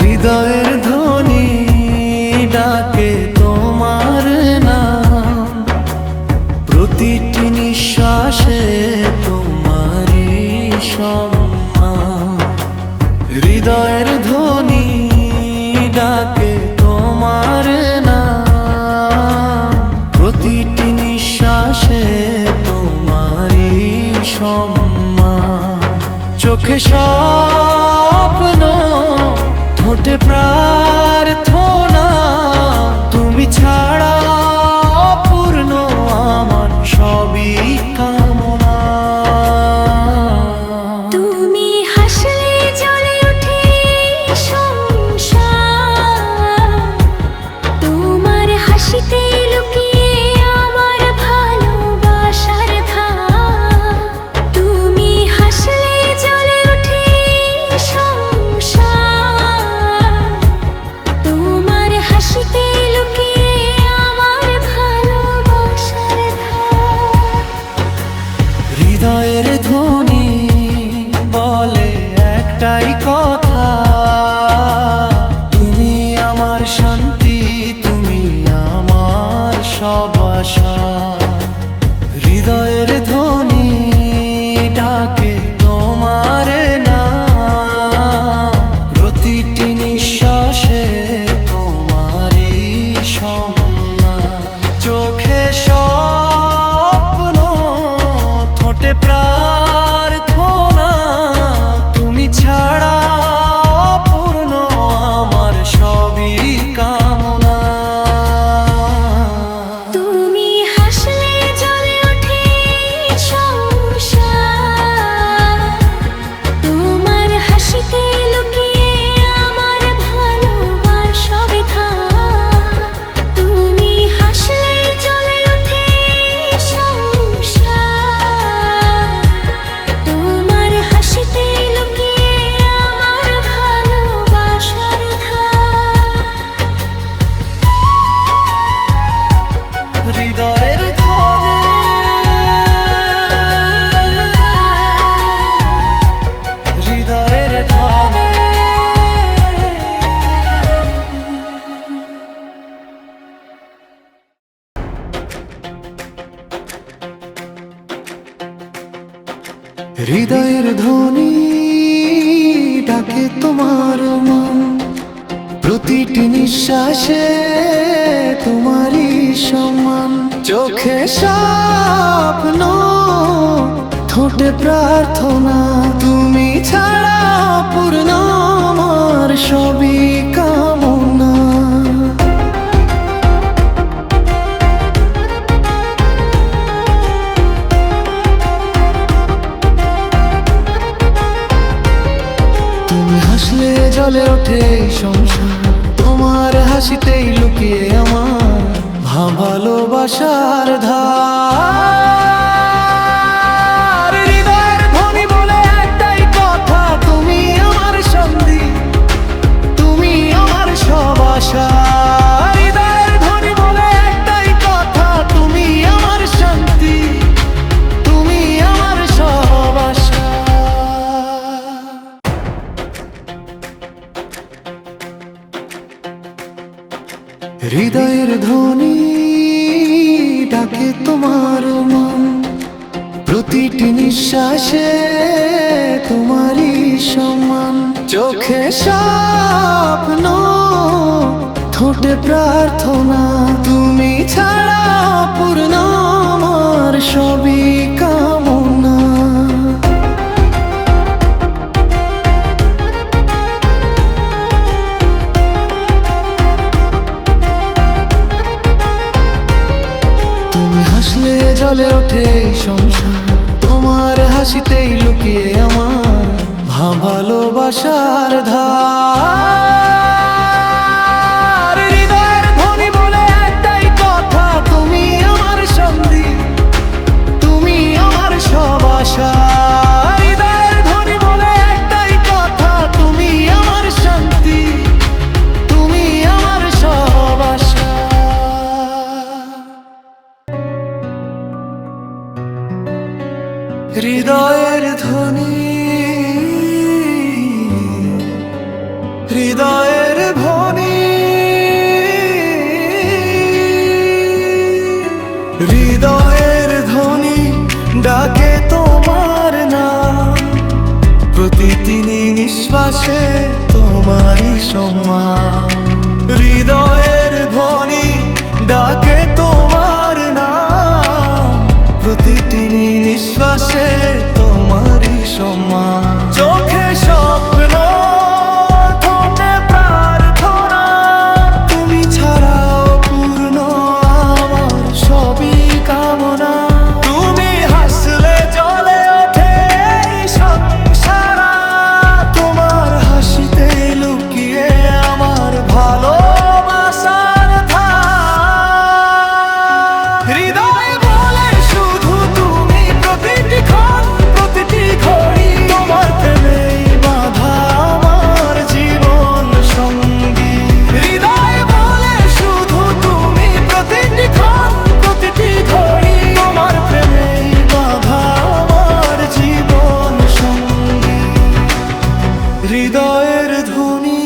হৃদয়ের ধ্বনি ডাকে তোমার নাম, প্রতিটি নিঃশ্বাসে তোমারই সম্মান। হৃদয়ের ধ্বনি ডাকে তোমার নাম, প্রতিটি নিঃশ্বাসে তোমারই সম্মান। চোখে স্বপ্ন, ঠোঁটে প্রার্থনা, তুমি ছাড়া অপূর্ণ আমার সবই কামনা। তুমি হাসলে জ্বলে ওঠে সংসার, তোমার হাসিতে লুকিয়ে আমার ভালোবাসার ধার। তুমি হাসলে জ্বলে ওঠে সংসার, তোমার হাসিতে লুকিয়ে আমার ভালোবাসার ধার। হৃদয়ের ধ্বনি বলে একটাই কথা, তুমি আমার শান্তি, তুমি আমার সব আশা। হৃদয়ের ধ্বনি ডাকে তোমার নাম, প্রতিটি নিঃশ্বাসে তোমারই সম্মান। চোখে স্বপ্ন, ঠোঁটে প্রার্থনা, তুমি ছাড়া অপূর্ণ আমার সবই কামনা। তুমি হাসলে জ্বলে ওঠে সংসার, তোমার হাসিতে লুকিয়ে আমার ভালোবাসার ধার। তুমি হাসলে জ্বলে ওঠে সংসার, তোমার হাসিতে লুকিয়ে আমার ভালোবাসার ধার। হৃদয়ের ধ্বনি, হৃদয়ের ধ্বনি। হৃদয়ের ধ্বনি ডাকে তোমার মন, প্রতিটি নিঃশ্বাসে তোমারই সম্মান। চোখে স্বপ্ন, ঠোঁটে প্রার্থনা, তুমি ছাড়া পূর্ণ আমার সবই কামনা। তুমি হাসলে জ্বলে ওঠে সংসার, তোমার হাসিতেই লুকিয়ে আমার ভালোবাসার ধার। হৃদয়ের ধ্বনি বলে একটাই কথা, তুমি আমার শান্তি, তুমি আমার সব আশা। হৃদয়ের ধ্বনি বলে একটাই কথা, তুমি আমার শান্তি, তুমি আমার সব আশা। হৃদয়ের ধ্বনি ডাকে তোমার মন, প্রতিটি নিঃশ্বাসে তোমারই সম্মান। চোখে স্বপ্ন, ঠোঁটে প্রার্থনা, তুমি ছাড়া পূর্ণ আমার সবই কামনা। জ্বলে ওঠে সংসার, তোমার হাসিতেই লুকিয়ে আমার ভালো ভালোবাসার ধার। হৃদয়ের ধ্বনি বলে একটাই কথা, তুমি আমার শান্তি, তুমি আমার সব আশা। হৃদয়ের ধ্বনি বলে একটাই কথা, তুমি আমার শান্তি, তুমি আমার সব আশা। হৃদয়ের ধ্বনি, হৃদয়ের ধ্বনি, হৃদয়ের ধ্বনি ডাকে তোমার নাম, প্রতিটি নিঃশ্বাসে তোমারই সম্মান। হৃদয়ের ধ্বনি ডাকে তোমার নাম, প্রতিটি নিঃশ্বাসে তোমারই সম্মান। চোখে স্বপ্ন, ঠোঁটে প্রার্থনা, তুমি ছাড়াও পূর্ণ আমার সবই কামনা। তুমি হাসলে জ্বলে ওঠে এই সংসার, তোমার হাসিতে লুকিয়ে আমার ভালোবাসার ধার। হৃদয় বলে শুধু তুমি, প্রতিটি ক্ষণ প্রতিটি ঘড়ি তোমার প্রেমেই বাঁধা আমার জীবন সঙ্গী। হৃদয় বলে শুধু তুমি, প্রতিটি ক্ষণ প্রতিটি ঘড়ি তোমার প্রেমেই বাঁধা আমার জীবন সঙ্গী। হৃদয়ের ধ্বনি।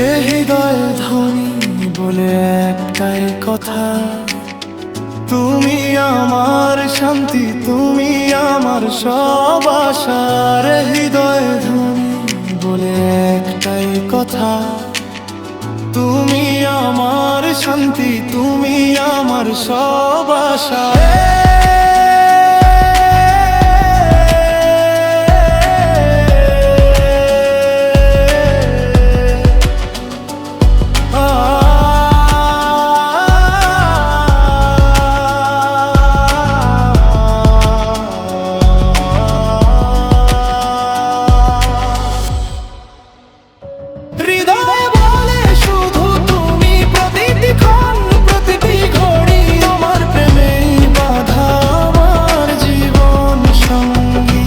এই হৃদয়ের ধ্বনি বলে একটাই কথা, তুমি আমার শান্তি, তুমি আমার সব আশা। হৃদয় ধ্বনি বলে একটাই কথা, তুমি আমার শান্তি, তুমি আমার সব আশা। হৃদয় বলে শুধু তুমি, প্রতিটি ক্ষণ প্রতিটি ঘড়ি তোমার প্রেমেই বাঁধা আমার জীবন সঙ্গী।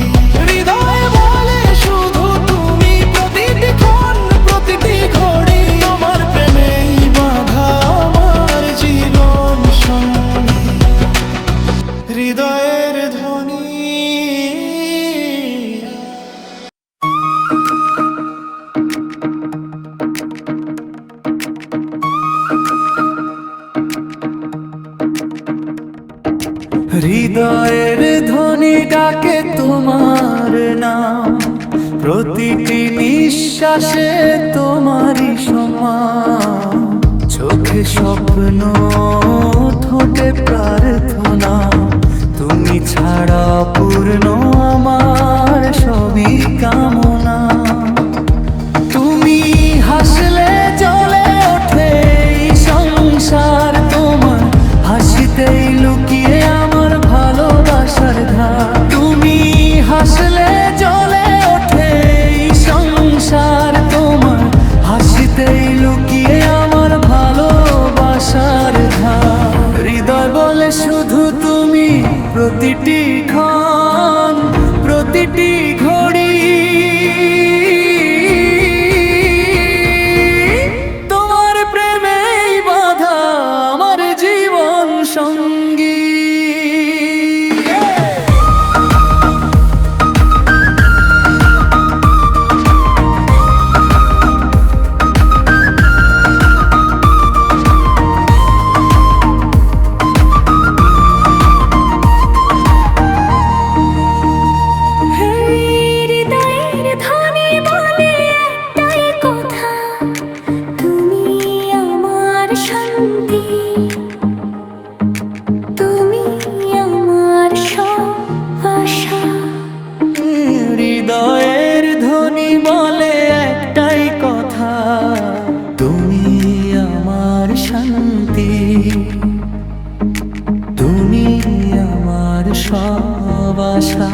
হৃদয় বলে শুধু তুমি, প্রতিটি ক্ষণ প্রতিটি ঘড়ি তোমার প্রেমেই বাঁধা আমার জীবন সঙ্গী। হৃদয়ের ধ্বনি। হৃদয়ের ধ্বনি ডাকে তোমার নাম, প্রতিটি নিঃশ্বাসে তোমারই সম্মান। চোখে স্বপ্ন, ঠোঁটে প্রার্থনা, তুমি ছাড়া পূর্ণ আমার সবই কামনা। তুমি হাসলে জ্বলে ওঠে এই সংসার, তোমার হাসিতেই লুকিয়ে আমার ভালোবাসার ধার। তুমি হাসলে জ্বলে ওঠে এই সংসার, তোমার হাসিতেই লুকিয়ে আমার ভালোবাসার ধার। হৃদয় বলে শুধু তুমি, প্রতিটি ক্ষণ প্রতিটি ঘড়ি তোমার প্রেমেই বাঁধা আমার জীবন সঙ্গী। হৃদয়ের ধ্বনি আশা। হৃদয়ের ধ্বনি বলে একটাই কথা, তুমি আমার শান্তি, তুমি আমার সব আশা।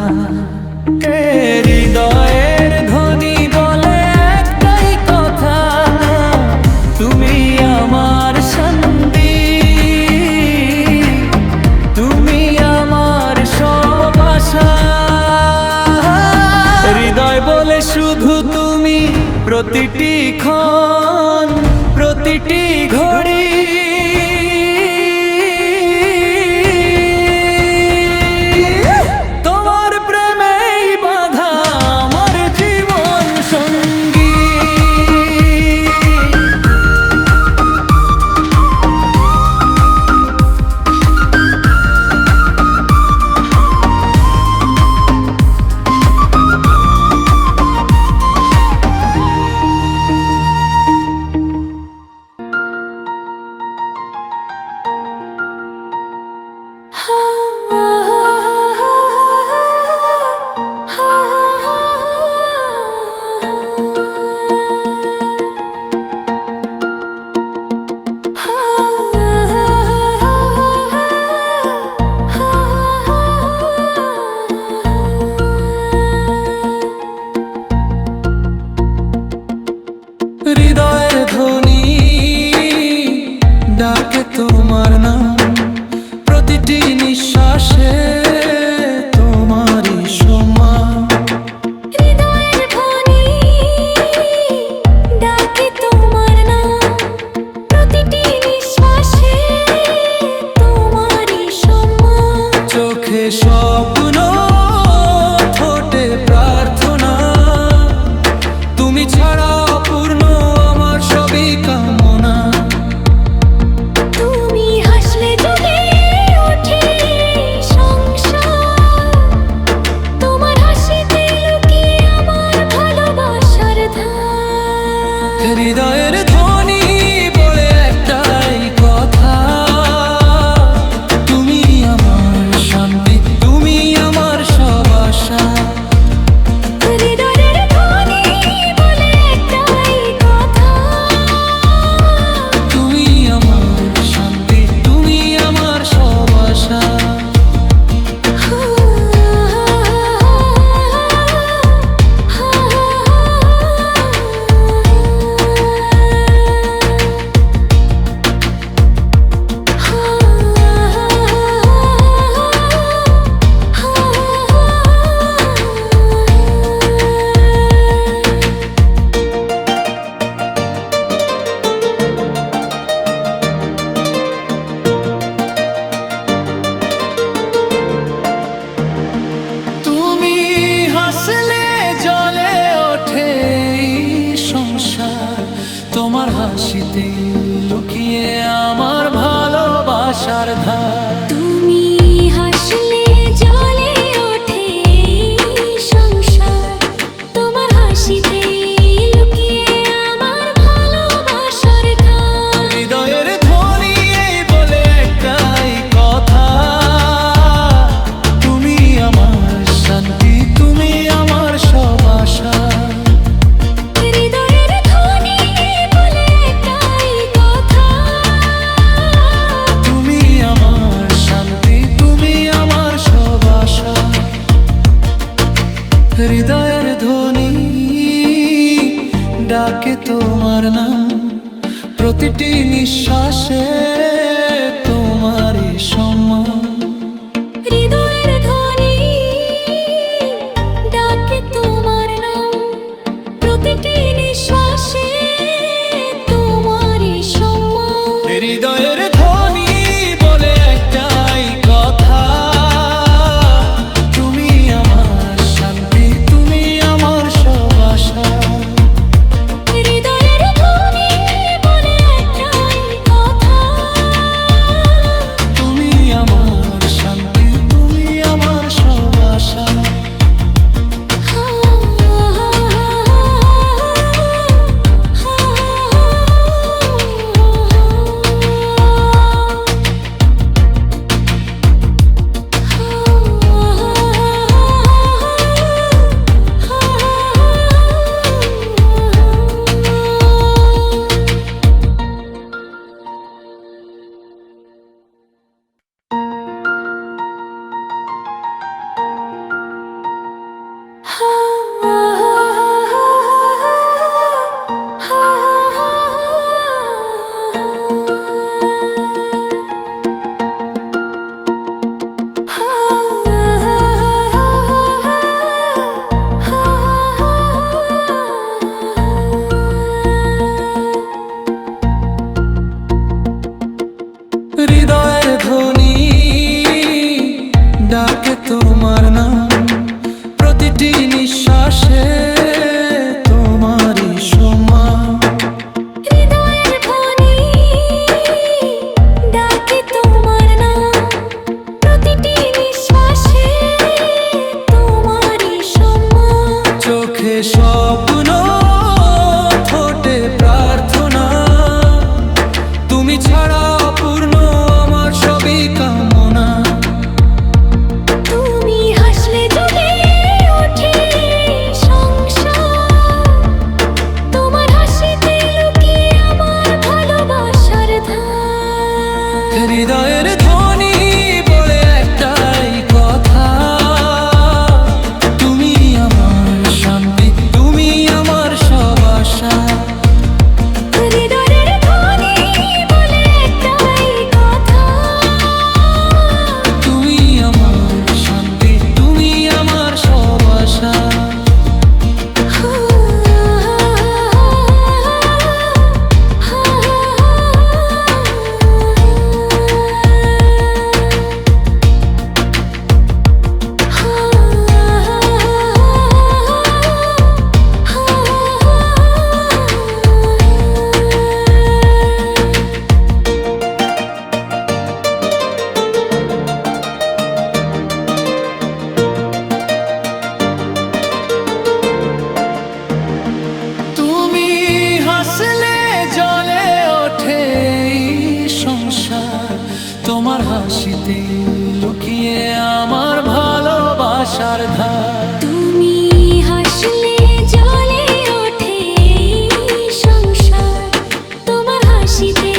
হৃদয়ের ধ্বনি বলে একটাই কথা, তুমি আমার শান্তি, তুমি আমার সব আশা। হৃদয় বলে শুধু তুমি, প্রতিটি ক্ষণ প্রতিটি ঘড়ি। তোমার প্রেমেই বাঁধা আমার জীবন সঙ্গী। হৃদয়ের ধ্বনি ডাকে তোমার নাম, প্রতিটি নিঃশ্বাসে তোমারই সম্মান। হৃদয়ের ধ্বনি ডাকে তোমার নাম, প্রতিটি নিঃশ্বাসে তোমারই সম্মান। চোখে স্বপ্ন, ঠোঁটে প্রার্থনা, তুমি ছাড়া অপূর্ণ আমার সবই কামনা। তুমি হাসলে জেগে ওঠে সংসার, তোমার হাসিতে লুকিয়ে আমার ভালোবাসার ধার। হৃদয়ের ধ্বনি বলে একটাই কথা, তুমি আমার শান্তি, তুমি আমার সব আশা। হৃদয়ের ধ্বনি বলে একটাই কথা, তুমি আমার শান্তি, তুমি আমার সব আশা। তুমি হাসলে জ্বলে ওঠে এই সংসার, তোমার হাসিতে লুকিয়ে আমার ভালোবাসার ধার। তুমি হাসলে জ্বলে ওঠে সংসার, তোমার হাসিতে লুকিয়ে আমার ভালোবাসার ধার। হৃদয়ের ধ্বনি এই বলে একটাই কথা, তুমি আমার শান্তি, তুমি আমার সব আশা। হৃদয়ের ধ্বনি বলে একটাই কথা, তুমি আমার শান্তি, তুমি আমার সব আশা। হৃদয়ের ধ্বনি ডাকে তোমার নাম, প্রতিটি নিঃশ্বাসে তোমারই সম্মান। হৃদয়ের ধ্বনি ডাকে তোমার নাম, প্রতিটি নিঃশ্বাসে তোমারই সম্মান। হৃদয়ের ধ্বনি বলে একটাই কথা, তুমি আমার শান্তি, তুমি আমার সব আশা। হৃদয়ের ধ্বনি বলে একটাই কথা, ভালোবাসার ধার। তুমি হাসলে জ্বলে ওঠে এই সংসার, তোমার হাসিতে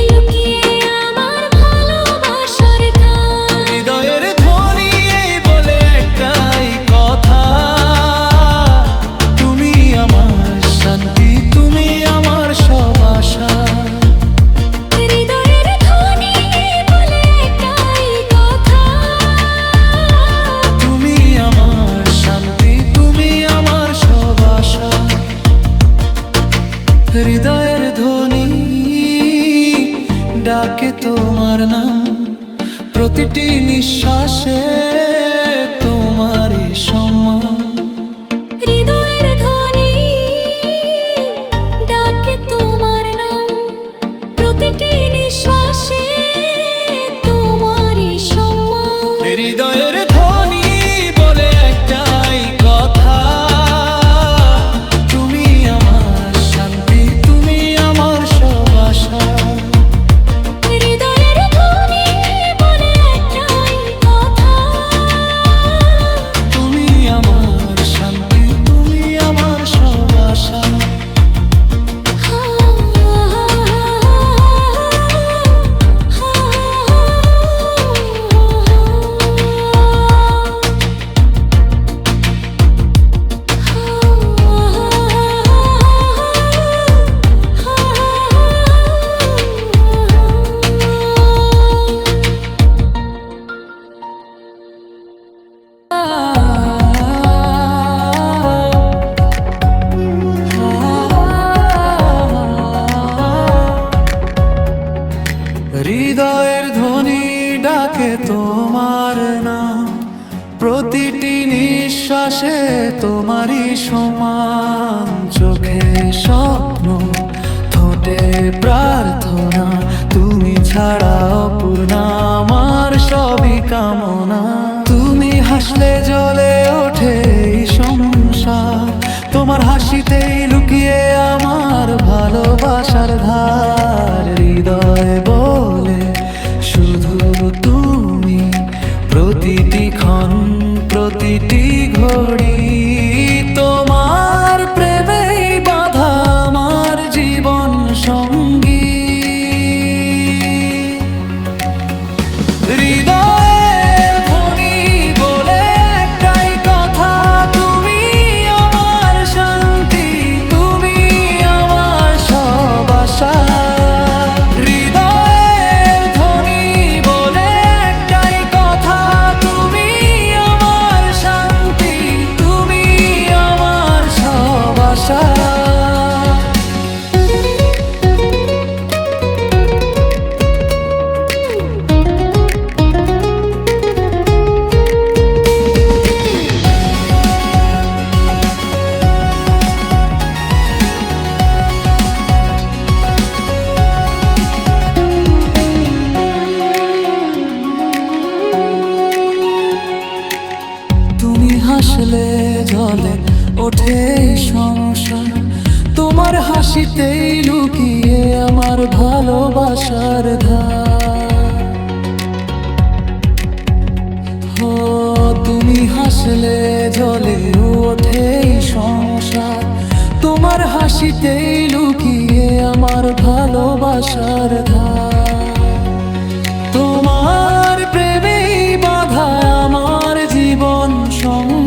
লুকিয়ে আমার ভালোবাসার ঘাট। হৃদয়ের ধ্বনি এই বলে একটাই কথা, তুমি আমার শান্তি, তুমি আমার সব আশা। হৃদয়ের ধ্বনি বলে একটাই কথা, তুমি আমার শান্তি, তুমি আমার সব আশা। হৃদয়ের ধ্বনি ডাকে তোমার নাম, প্রতিটি নিঃশ্বাসে তোমারই সম্মান। হৃদয়ের ধ্বনি ডাকে তোমার নাম, প্রতিটি নিঃশ্বাসে তোমারই সম্মান। হৃদয়ের ধ্বনি বলে একটাই কথা, তুমি আমার শান্তি, তুমি আমার সব আশা। হৃদয়ের ধ্বনি বলে একটাই কথা, তুমি আমার শান্তি, তুমি আমার সব আশা। হৃদয়ের ধ্বনি ডাকে তোমার নাম, প্রতিটি নিঃশ্বাসে তোমারই সমান। চোখে স্বপ্ন, ঠোঁটে প্রার্থনা, তুমি ছাড়া অপূর্ণা আমার সবই কামনা। তুমি হাসলে জ্বলে ওঠে এই সংসার, তোমার হাসিতেই লুকিয়ে আমার ভালোবাসার ধার। হৃদয় বলে শুধু তুমি, প্রতিটি ক্ষণ, প্রতিটি ঘড়ি তোমার প্রেমেই বাঁধা আমার জীবন সঙ্গী। হৃদয়ের ধ্বনি বলে একটাই কথা, তুমি আমার শান্তি, তুমি আমার সব আশা। হৃদয়ের ধ্বনি বলে একটাই কথা, তুমি আমার শান্তি, তুমি আমার সব আশা। তুমি হাসলে জ্বলে ওঠে এই সংসার, তোমার হাসিতেই লুকিয়ে আমার ভালোবাসার ধার। ও তুমি হাসলে জ্বলে ওঠে এই সংসার, তোমার হাসিতেই লুকিয়ে আমার ভালোবাসার ধার। তোমার প্রেমেই বাঁধা আমার জীবন সঙ্গ।